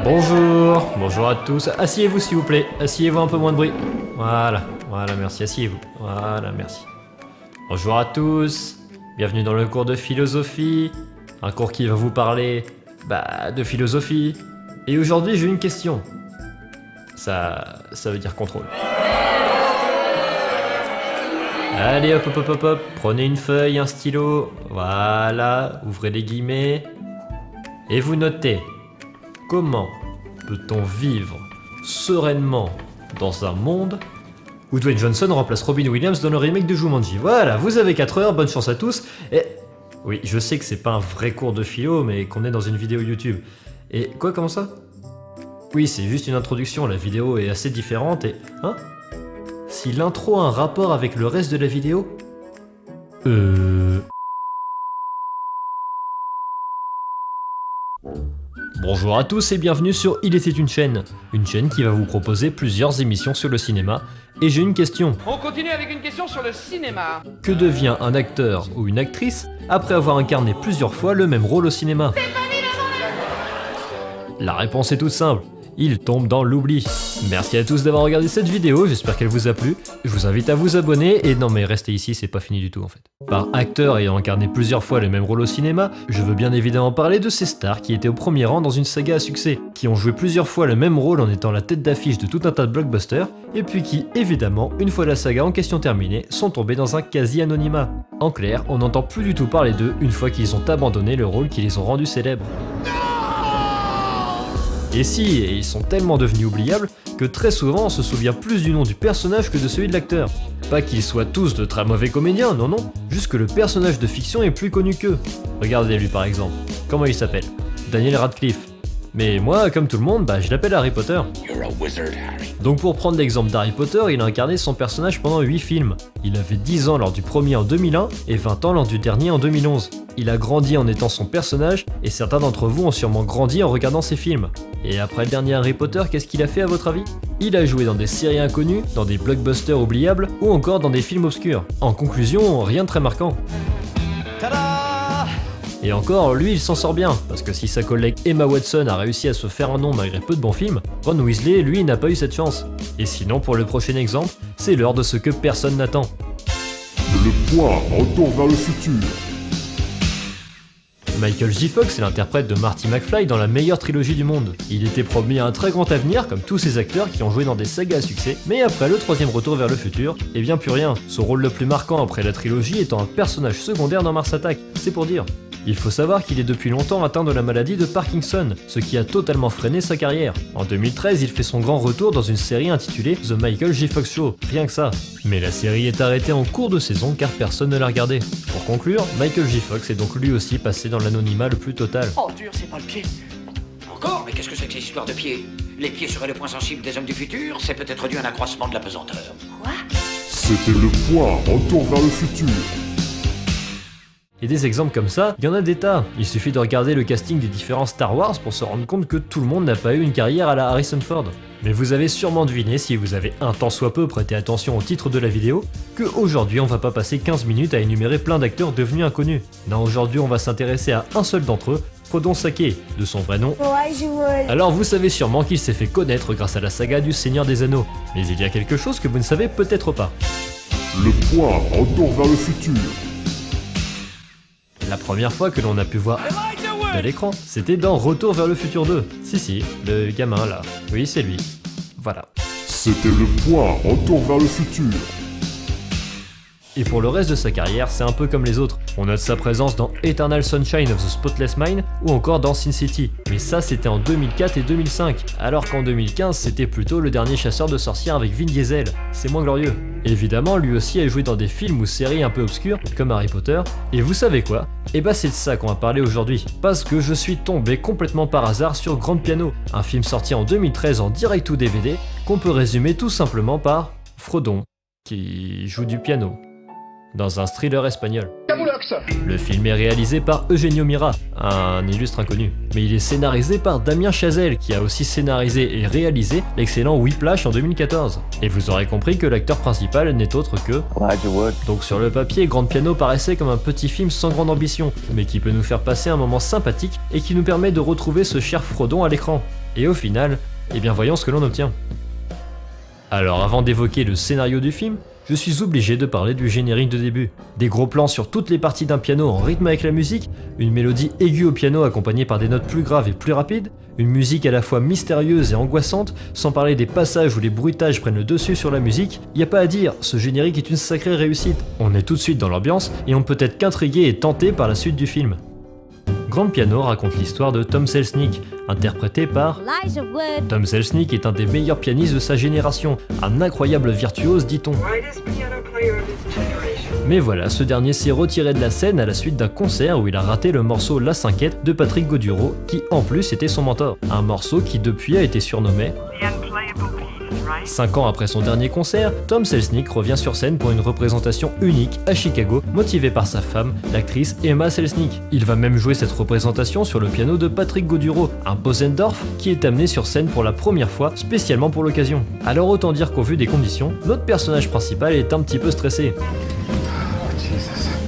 Bonjour, bonjour à tous. Asseyez-vous s'il vous plaît, asseyez-vous un peu moins de bruit. Voilà, merci, asseyez-vous. Voilà, merci. Bonjour à tous, bienvenue dans le cours de philosophie. Un cours qui va vous parler, de philosophie. Et aujourd'hui j'ai une question. Ça veut dire contrôle. Allez hop, prenez une feuille, un stylo. Voilà, ouvrez les guillemets. Et vous notez. Comment peut-on vivre sereinement dans un monde où Dwayne Johnson remplace Robin Williams dans le remake de Jumanji? Voilà, vous avez 4 heures, bonne chance à tous. Et oui, je sais que c'est pas un vrai cours de philo, mais qu'on est dans une vidéo YouTube. Et quoi, comment ça? Oui, c'est juste une introduction, la vidéo est assez différente et... Hein? Si l'intro a un rapport avec le reste de la vidéo? Bonjour à tous et bienvenue sur Il était une chaîne qui va vous proposer plusieurs émissions sur le cinéma. Et j'ai une question. On continue avec une question sur le cinéma. Que devient un acteur ou une actrice après avoir incarné plusieurs fois le même rôle au cinéma? La réponse est toute simple. Il tombe dans l'oubli. Merci à tous d'avoir regardé cette vidéo, j'espère qu'elle vous a plu. Je vous invite à vous abonner, et non mais restez ici, c'est pas fini du tout en fait. Par acteur ayant incarné plusieurs fois le même rôle au cinéma, je veux bien évidemment parler de ces stars qui étaient au premier rang dans une saga à succès, qui ont joué plusieurs fois le même rôle en étant la tête d'affiche de tout un tas de blockbusters, et puis qui, évidemment, une fois la saga en question terminée, sont tombés dans un quasi-anonymat. En clair, on n'entend plus du tout parler d'eux une fois qu'ils ont abandonné le rôle qui les ont rendus célèbres. Et si, et ils sont tellement devenus oubliables que très souvent on se souvient plus du nom du personnage que de celui de l'acteur. Pas qu'ils soient tous de très mauvais comédiens, non, juste que le personnage de fiction est plus connu qu'eux. Regardez lui par exemple, comment il s'appelle? Daniel Radcliffe. Mais moi, comme tout le monde, je l'appelle Harry Potter. Donc pour prendre l'exemple d'Harry Potter, il a incarné son personnage pendant 8 films. Il avait 10 ans lors du premier en 2001 et 20 ans lors du dernier en 2011. Il a grandi en étant son personnage et certains d'entre vous ont sûrement grandi en regardant ses films. Et après le dernier Harry Potter, qu'est-ce qu'il a fait à votre avis? Il a joué dans des séries inconnues, dans des blockbusters oubliables ou encore dans des films obscurs. En conclusion, rien de très marquant. Et encore, lui il s'en sort bien, parce que si sa collègue Emma Watson a réussi à se faire un nom malgré peu de bons films, Ron Weasley, lui, n'a pas eu cette chance. Et sinon, pour le prochain exemple, c'est l'heure de ce que personne n'attend. Le point retour vers le futur. Michael J. Fox est l'interprète de Marty McFly dans la meilleure trilogie du monde. Il était promis à un très grand avenir, comme tous ces acteurs qui ont joué dans des sagas à succès, mais après le troisième retour vers le futur, eh bien plus rien. Son rôle le plus marquant après la trilogie étant un personnage secondaire dans Mars Attack, c'est pour dire. Il faut savoir qu'il est depuis longtemps atteint de la maladie de Parkinson, ce qui a totalement freiné sa carrière. En 2013, il fait son grand retour dans une série intitulée The Michael J. Fox Show, rien que ça. Mais la série est arrêtée en cours de saison car personne ne l'a regardée. Pour conclure, Michael J. Fox est donc lui aussi passé dans l'anonymat le plus total. Oh dur, c'est pas le pied. Encore? Mais qu'est-ce que c'est que ces histoires de pieds? Les pieds seraient le point sensible des hommes du futur? C'est peut-être dû à un accroissement de la pesanteur. Quoi? C'était le point retour vers le futur. Et des exemples comme ça, il y en a des tas. Il suffit de regarder le casting des différents Star Wars pour se rendre compte que tout le monde n'a pas eu une carrière à la Harrison Ford. Mais vous avez sûrement deviné, si vous avez un tant soit peu prêté attention au titre de la vidéo, que aujourd'hui on va pas passer 15 minutes à énumérer plein d'acteurs devenus inconnus. Non, aujourd'hui on va s'intéresser à un seul d'entre eux, Frodon Sake, de son vrai nom. Alors vous savez sûrement qu'il s'est fait connaître grâce à la saga du Seigneur des Anneaux. Mais il y a quelque chose que vous ne savez peut-être pas. Le point retour vers le futur. La première fois que l'on a pu voir à l'écran, c'était dans Retour vers le futur 2. Si, le gamin là. Oui, c'est lui. Voilà. C'était le point retour vers le futur. Et pour le reste de sa carrière, c'est un peu comme les autres. On note sa présence dans Eternal Sunshine of the Spotless Mind ou encore dans Sin City. Mais ça, c'était en 2004 et 2005. Alors qu'en 2015, c'était plutôt Le Dernier Chasseur de Sorcières avec Vin Diesel. C'est moins glorieux. Évidemment, lui aussi a joué dans des films ou séries un peu obscures, comme Harry Potter. Et vous savez quoi? Et c'est de ça qu'on va parler aujourd'hui. Parce que je suis tombé complètement par hasard sur Grand Piano, un film sorti en 2013 en direct ou DVD, qu'on peut résumer tout simplement par Frodon, qui joue du piano. dans un thriller espagnol. Le film est réalisé par Eugenio Mira, un illustre inconnu. Mais il est scénarisé par Damien Chazelle, qui a aussi scénarisé et réalisé l'excellent Whiplash en 2014. Et vous aurez compris que l'acteur principal n'est autre que... Donc sur le papier, Grande Piano paraissait comme un petit film sans grande ambition, mais qui peut nous faire passer un moment sympathique et qui nous permet de retrouver ce cher Frodon à l'écran. Et au final, eh bien voyons ce que l'on obtient. Alors avant d'évoquer le scénario du film, je suis obligé de parler du générique de début. Des gros plans sur toutes les parties d'un piano en rythme avec la musique, une mélodie aiguë au piano accompagnée par des notes plus graves et plus rapides, une musique à la fois mystérieuse et angoissante, sans parler des passages où les bruitages prennent le dessus sur la musique, y a pas à dire, ce générique est une sacrée réussite. On est tout de suite dans l'ambiance et on peut être qu'intrigué et tenté par la suite du film. Grande Piano raconte l'histoire de Tom Selznick, interprété par Elijah Wood. Tom Selznick est un des meilleurs pianistes de sa génération, un incroyable virtuose dit-on. Mais voilà, ce dernier s'est retiré de la scène à la suite d'un concert où il a raté le morceau La Cinquette de Patrick Gaudureau, qui en plus était son mentor. Un morceau qui depuis a été surnommé... 5 ans après son dernier concert, Tom Selznick revient sur scène pour une représentation unique à Chicago, motivé par sa femme, l'actrice Emma Selznick. Il va même jouer cette représentation sur le piano de Patrick Gaudureau, un Bosendorf qui est amené sur scène pour la première fois, spécialement pour l'occasion. Alors autant dire qu'au vu des conditions, notre personnage principal est un petit peu stressé.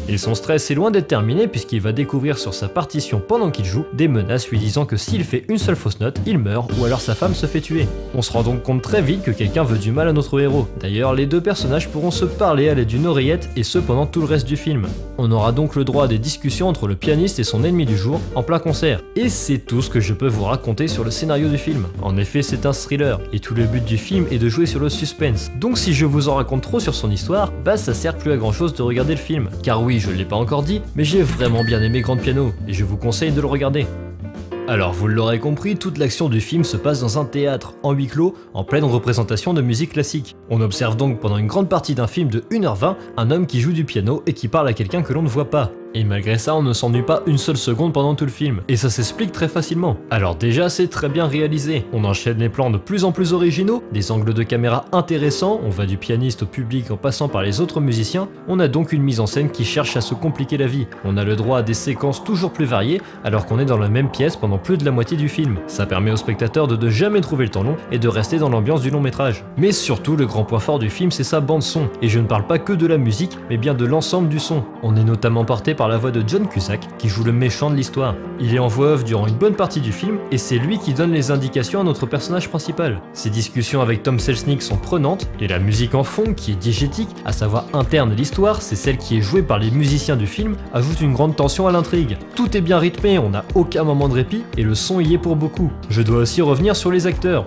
Et son stress est loin d'être terminé puisqu'il va découvrir sur sa partition pendant qu'il joue des menaces lui disant que s'il fait une seule fausse note, il meurt ou alors sa femme se fait tuer. On se rend donc compte très vite que quelqu'un veut du mal à notre héros. D'ailleurs, les deux personnages pourront se parler à l'aide d'une oreillette et ce pendant tout le reste du film. On aura donc le droit à des discussions entre le pianiste et son ennemi du jour en plein concert. Et c'est tout ce que je peux vous raconter sur le scénario du film. En effet, c'est un thriller et tout le but du film est de jouer sur le suspense. Donc si je vous en raconte trop sur son histoire, bah ça sert plus à grand chose de regarder le film. Car oui, je l'ai pas encore dit, mais j'ai vraiment bien aimé Grande Piano, et je vous conseille de le regarder. Alors vous l'aurez compris, toute l'action du film se passe dans un théâtre, en huis clos, en pleine représentation de musique classique. On observe donc pendant une grande partie d'un film de 1h20, un homme qui joue du piano et qui parle à quelqu'un que l'on ne voit pas. Et malgré ça, on ne s'ennuie pas une seule seconde pendant tout le film. Et ça s'explique très facilement. Alors déjà, c'est très bien réalisé. On enchaîne les plans de plus en plus originaux, des angles de caméra intéressants, on va du pianiste au public en passant par les autres musiciens. On a donc une mise en scène qui cherche à se compliquer la vie. On a le droit à des séquences toujours plus variées, alors qu'on est dans la même pièce pendant plus de la moitié du film. Ça permet aux spectateurs de ne jamais trouver le temps long et de rester dans l'ambiance du long métrage. Mais surtout, le grand point fort du film, c'est sa bande son. Et je ne parle pas que de la musique, mais bien de l'ensemble du son. On est notamment porté par la voix de John Cusack, qui joue le méchant de l'histoire. Il est en voix off durant une bonne partie du film, et c'est lui qui donne les indications à notre personnage principal. Ses discussions avec Tom Selznick sont prenantes, et la musique en fond, qui est diégétique, à savoir interne à l'histoire, c'est celle qui est jouée par les musiciens du film, ajoute une grande tension à l'intrigue. Tout est bien rythmé, on n'a aucun moment de répit, et le son y est pour beaucoup. Je dois aussi revenir sur les acteurs.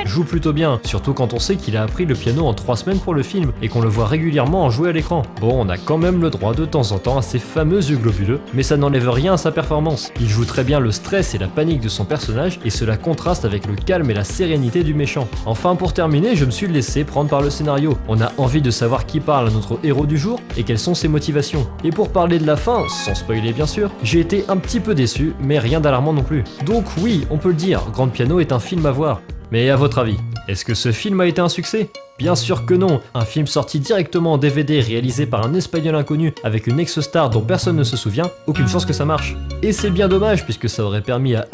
Joue plutôt bien, surtout quand on sait qu'il a appris le piano en 3 semaines pour le film, et qu'on le voit régulièrement en jouer à l'écran. Bon, on a quand même le droit de temps en temps à ces fameux yeux globuleux, mais ça n'enlève rien à sa performance. Il joue très bien le stress et la panique de son personnage, et cela contraste avec le calme et la sérénité du méchant. Enfin, pour terminer, je me suis laissé prendre par le scénario. On a envie de savoir qui parle à notre héros du jour, et quelles sont ses motivations. Et pour parler de la fin, sans spoiler bien sûr, j'ai été un petit peu déçu, mais rien d'alarmant non plus. Donc oui, on peut le dire, Grande Piano est un film à voir. Mais à votre avis, est-ce que ce film a été un succès ? Bien sûr que non, un film sorti directement en DVD réalisé par un espagnol inconnu avec une ex-star dont personne ne se souvient, aucune chance que ça marche. Et c'est bien dommage puisque ça aurait permis à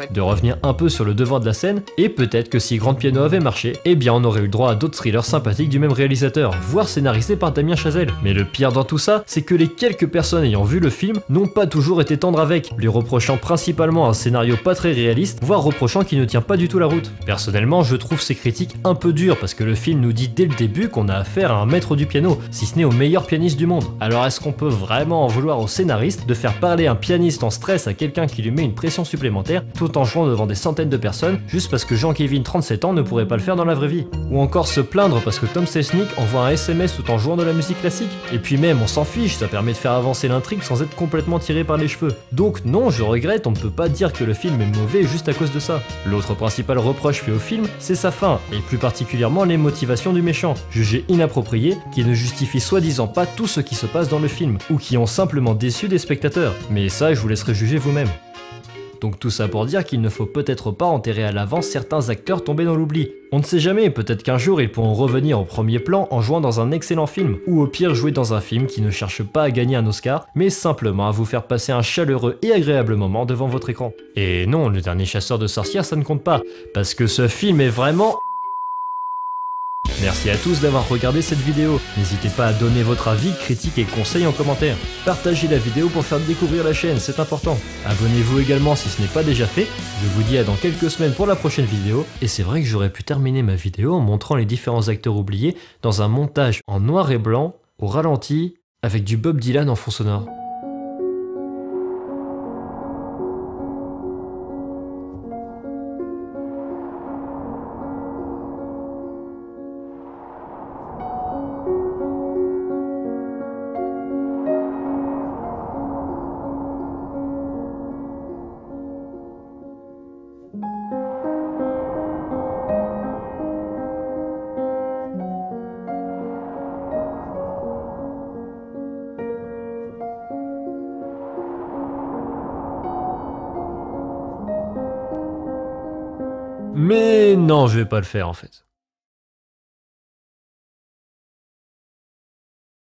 de revenir un peu sur le devant de la scène, et peut-être que si Grande Piano avait marché, eh bien on aurait eu le droit à d'autres thrillers sympathiques du même réalisateur, voire scénarisés par Damien Chazelle. Mais le pire dans tout ça, c'est que les quelques personnes ayant vu le film n'ont pas toujours été tendres avec, lui reprochant principalement un scénario pas très réaliste, voire reprochant qu'il ne tient pas du tout la route. Personnellement, je trouve ces critiques un peu dures parce que le film nous dit dès le début qu'on a affaire à un maître du piano, si ce n'est au meilleur pianiste du monde. Alors est-ce qu'on peut vraiment en vouloir au scénariste de faire parler un pianiste en stress à quelqu'un qui lui met une pression supplémentaire tout en jouant devant des centaines de personnes juste parce que Jean-Kevin 37 ans ne pourrait pas le faire dans la vraie vie? Ou encore se plaindre parce que Tom Selznick envoie un SMS tout en jouant de la musique classique? Et puis même on s'en fiche, ça permet de faire avancer l'intrigue sans être complètement tiré par les cheveux. Donc non, je regrette, on ne peut pas dire que le film est mauvais juste à cause de ça. L'autre principal reproche fait au film, c'est sa fin, et plus particulièrement les motivations du méchant, jugées inappropriées, qui ne justifient soi-disant pas tout ce qui se passe dans le film, ou qui ont simplement déçu des spectateurs. Mais ça, je vous laisserai juger vous-même. Donc tout ça pour dire qu'il ne faut peut-être pas enterrer à l'avance certains acteurs tombés dans l'oubli. On ne sait jamais, peut-être qu'un jour ils pourront revenir au premier plan en jouant dans un excellent film, ou au pire jouer dans un film qui ne cherche pas à gagner un Oscar, mais simplement à vous faire passer un chaleureux et agréable moment devant votre écran. Et non, le dernier chasseur de sorcières ça ne compte pas, parce que ce film est vraiment... Merci à tous d'avoir regardé cette vidéo, n'hésitez pas à donner votre avis, critiques et conseils en commentaire. Partagez la vidéo pour faire découvrir la chaîne, c'est important. Abonnez-vous également si ce n'est pas déjà fait, je vous dis à dans quelques semaines pour la prochaine vidéo, et c'est vrai que j'aurais pu terminer ma vidéo en montrant les différents acteurs oubliés dans un montage en noir et blanc, au ralenti, avec du Bob Dylan en fond sonore. Mais non, je vais pas le faire en fait.